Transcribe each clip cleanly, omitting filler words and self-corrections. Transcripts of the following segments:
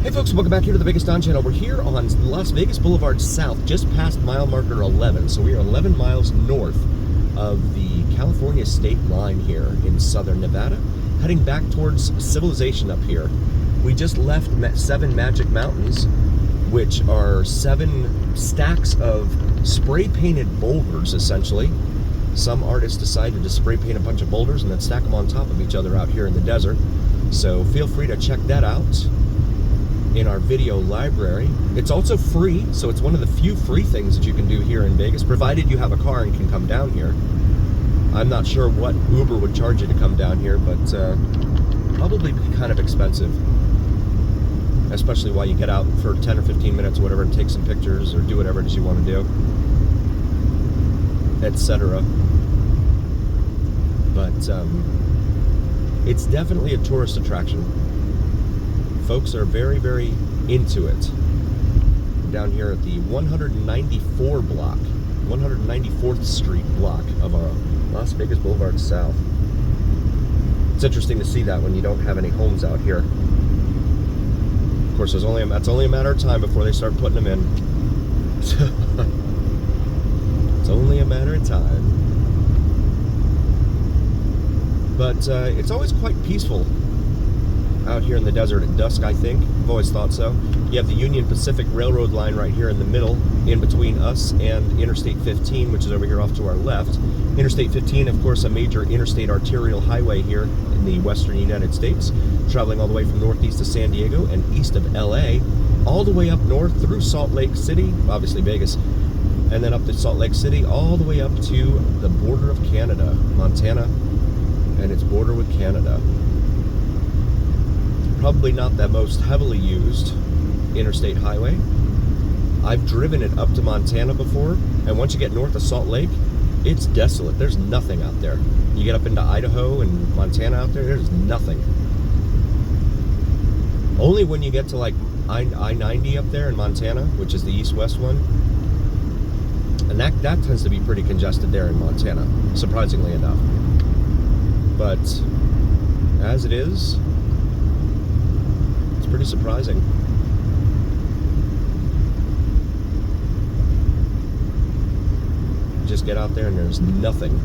Hey folks, welcome back here to the Vegas Don channel. We're here on Las Vegas Boulevard South, just past mile marker 11. So we are 11 miles north of the California state line here in southern Nevada, heading back towards civilization up here. We just left 7 Magic Mountains, which are 7 stacks of spray-painted boulders, essentially. Some artists decided to spray paint a bunch of boulders and then stack them on top of each other out here in the desert. So feel free to check that out in our video library. It's also free, so it's one of the few free things that you can do here in Vegas, provided you have a car and can come down here. I'm not sure what Uber would charge you to come down here, but probably be kind of expensive, especially while you get out for 10 or 15 minutes or whatever and take some pictures or do whatever it is you want to do, etc. But it's definitely a tourist attraction. Folks are very, very into it. We're down here at the 194th Street block of our Las Vegas Boulevard South. It's interesting to see that when you don't have any homes out here. Of course, that's only a matter of time before they start putting them in. It's only a matter of time. But it's always quite peaceful out here in the desert at dusk, I think. I've always thought so. You have the Union Pacific Railroad line right here in the middle, in between us and Interstate 15, which is over here off to our left. Interstate 15, of course, a major interstate arterial highway here in the western United States, traveling all the way from northeast to San Diego and east of LA, all the way up north through Salt Lake City, obviously Vegas, and then up to Salt Lake City, all the way up to the border of Canada, Montana, and its border with Canada. Probably not the most heavily used interstate highway. I've driven it up to Montana before, and once you get north of Salt Lake, it's desolate. There's nothing out there. You get up into Idaho and Montana out there, there's nothing. Only when you get to like I-90 up there in Montana, which is the east-west one, and that tends to be pretty congested there in Montana, surprisingly enough. But as it is, pretty surprising. You just get out there and there's nothing.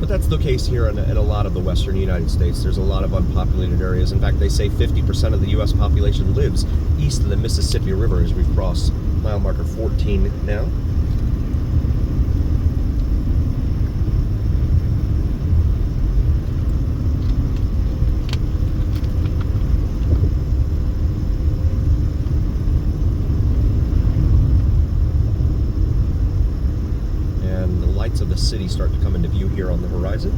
But that's the case here in a lot of the western United States. There's a lot of unpopulated areas. In fact, they say 50% of the U.S. population lives east of the Mississippi River as we cross mile marker 14 now. Of the city start to come into view here on the horizon.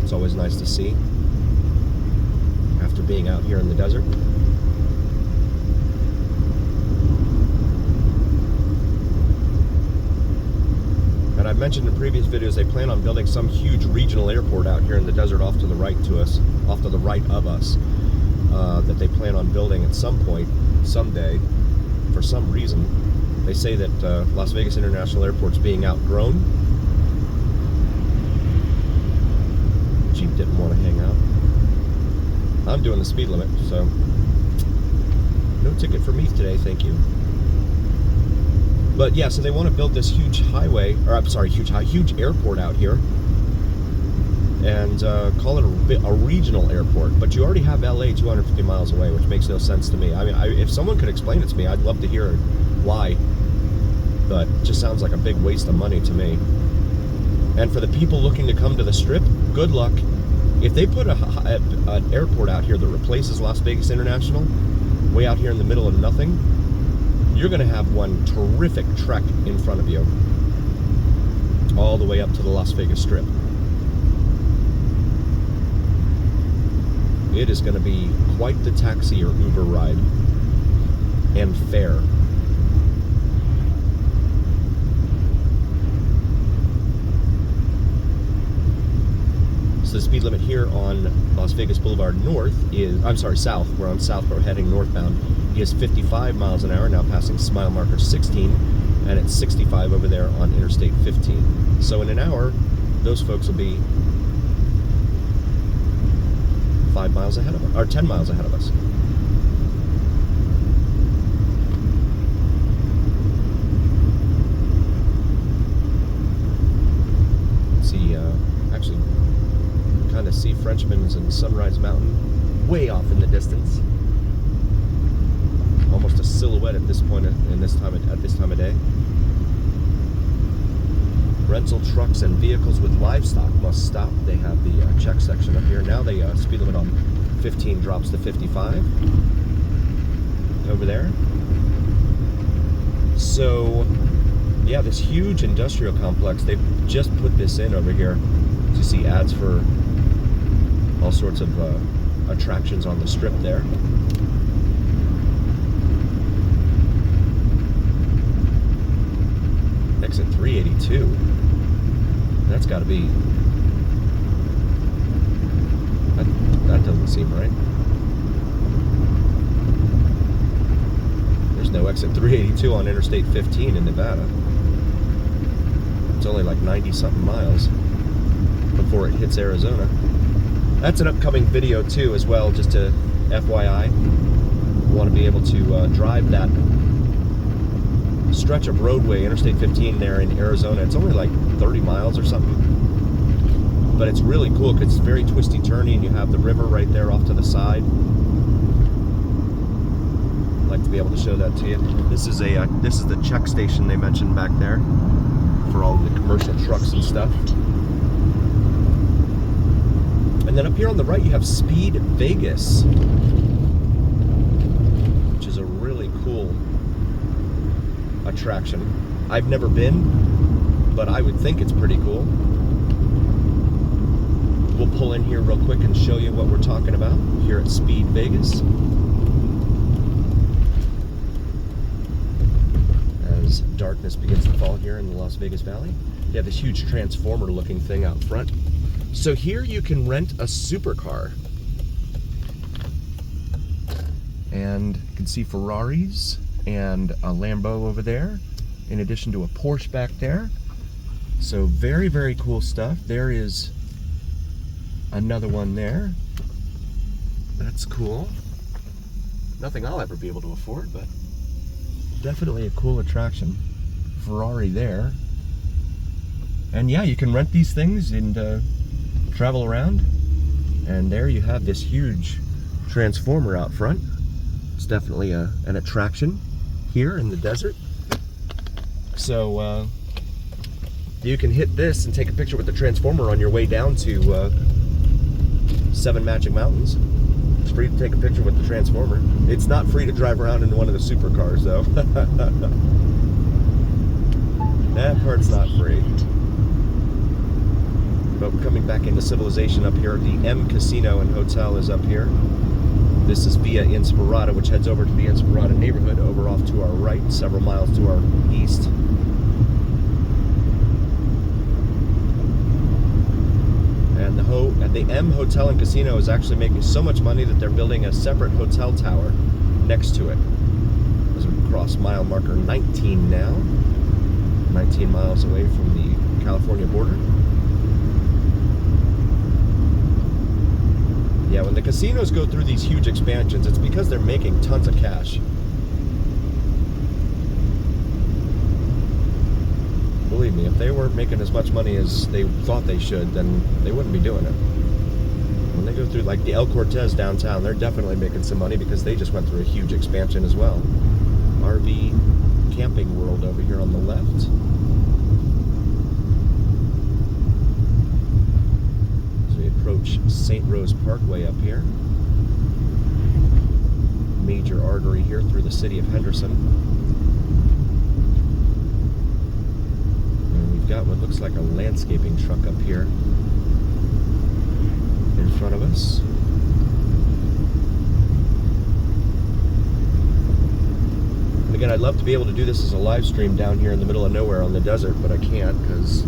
It's always nice to see after being out here in the desert. And I've mentioned in previous videos they plan on building some huge regional airport out here in the desert off to the right of us, that they plan on building at some point, someday, for some reason. They say that Las Vegas International Airport's being outgrown. Jeep didn't want to hang out. I'm doing the speed limit, so no ticket for me today, thank you. But yeah, so they want to build this huge highway, or I'm sorry, huge airport out here, and call it a regional airport. But you already have LA 250 miles away, which makes no sense to me. I mean, if someone could explain it to me, I'd love to hear why. But it just sounds like a big waste of money to me. And for the people looking to come to the Strip, good luck. If they put an airport out here that replaces Las Vegas International, way out here in the middle of nothing, you're going to have one terrific trek in front of you, all the way up to the Las Vegas Strip. It is going to be quite the taxi or Uber ride, and fare. So the speed limit here on Las Vegas Boulevard South, we're on south, we're heading northbound, is 55 miles an hour, now passing mile marker 16. and it's 65 over there on Interstate 15. So in an hour, those folks will be 5 miles ahead of us, or 10 miles ahead of us. Actually kind of see Frenchman's and Sunrise Mountain way off in the distance. Almost a silhouette at this point at this time of day. Rental trucks and vehicles with livestock must stop. They have the check section up here. Now the speed limit on 15 drops to 55 over there. So yeah, this huge industrial complex, they've just put this in over here. You see ads for all sorts of attractions on the strip there. Exit 382. That's got to be... That doesn't seem right. There's no exit 382 on Interstate 15 in Nevada. It's only like 90-something miles before it hits Arizona. That's an upcoming video too as well, just to FYI. Want to be able to drive that stretch of roadway, Interstate 15 there in Arizona. It's only like 30 miles or something. But it's really cool because it's very twisty turny and you have the river right there off to the side. I'd like to be able to show that to you. This is the check station they mentioned back there for all the commercial trucks and stuff. And then up here on the right you have Speed Vegas, which is a really cool attraction. I've never been, but I would think it's pretty cool. We'll pull in here real quick and show you what we're talking about here at Speed Vegas. As darkness begins to fall here in the Las Vegas Valley, you have this huge transformer looking thing out front. So here you can rent a supercar. And you can see Ferraris and a Lambo over there, in addition to a Porsche back there. So very, very cool stuff. There is another one there. That's cool. Nothing I'll ever be able to afford, but definitely a cool attraction. Ferrari there. And yeah, you can rent these things and travel around. And there you have this huge transformer out front. It's definitely an attraction here in the desert. So you can hit this and take a picture with the transformer on your way down to 7 Magic Mountains. It's free to take a picture with the transformer. It's not free to drive around in one of the supercars though. That part's not free. But we're coming back into civilization up here. The M Casino and Hotel is up here. This is Via Inspirada, which heads over to the Inspirada neighborhood, over off to our right, several miles to our east. And the M Hotel and Casino is actually making so much money that they're building a separate hotel tower next to it. As we cross mile marker 19 now, 19 miles away from the California border. Yeah, when the casinos go through these huge expansions, it's because they're making tons of cash. Believe me, if they weren't making as much money as they thought they should, then they wouldn't be doing it. When they go through, like the El Cortez downtown, they're definitely making some money because they just went through a huge expansion as well. RV Camping World over here on the left. Approach St. Rose Parkway up here. Major artery here through the city of Henderson. And we've got what looks like a landscaping truck up here in front of us. And again, I'd love to be able to do this as a live stream down here in the middle of nowhere on the desert, but I can't because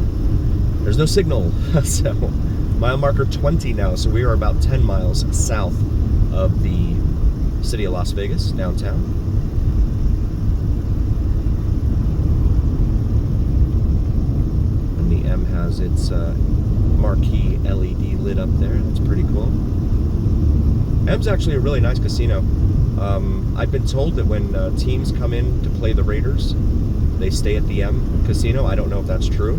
there's no signal. So mile marker 20 now, so we are about 10 miles south of the city of Las Vegas, downtown. has its marquee LED lit up there. That's pretty cool. M's actually a really nice casino. I've been told that when teams come in to play the Raiders, they stay at the M casino. I don't know if that's true,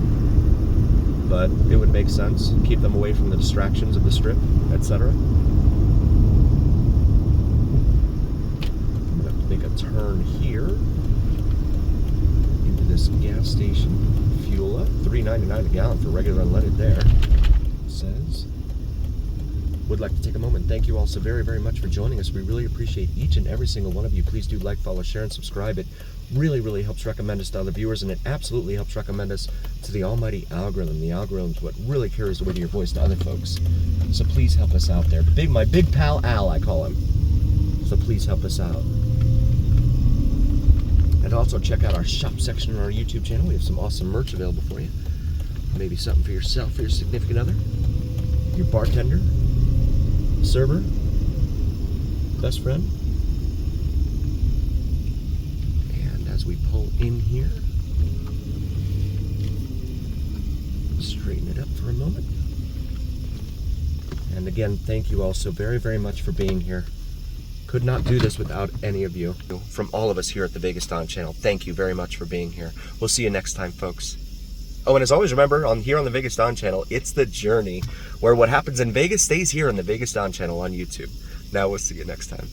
but it would make sense. Keep them away from the distractions of the strip, etc. I'm gonna make a turn here into this gas station. Fuel up, $3.99 a gallon for regular unleaded there. It says. Would like to take a moment and thank you all so very, very much for joining us. We really appreciate each and every single one of you. Please do like, follow, share, and subscribe. It really, really helps recommend us to other viewers, and it absolutely helps recommend us to the almighty algorithm. The algorithm is what really carries the weight of your voice to other folks. So please help us out there. My big pal Al, I call him. So please help us out. And also check out our shop section on our YouTube channel. We have some awesome merch available for you. Maybe something for yourself, for your significant other, your bartender, server, best friend. And as we pull in here, straighten it up for a moment. And again, thank you all so very, very much for being here. Could not do this without any of you. From all of us here at the Vegas Don channel, thank you very much for being here. We'll see you next time, folks. Oh, and as always, remember, here on the Vegas Don channel, it's the journey where what happens in Vegas stays here on the Vegas Don channel on YouTube. Now we'll see you next time.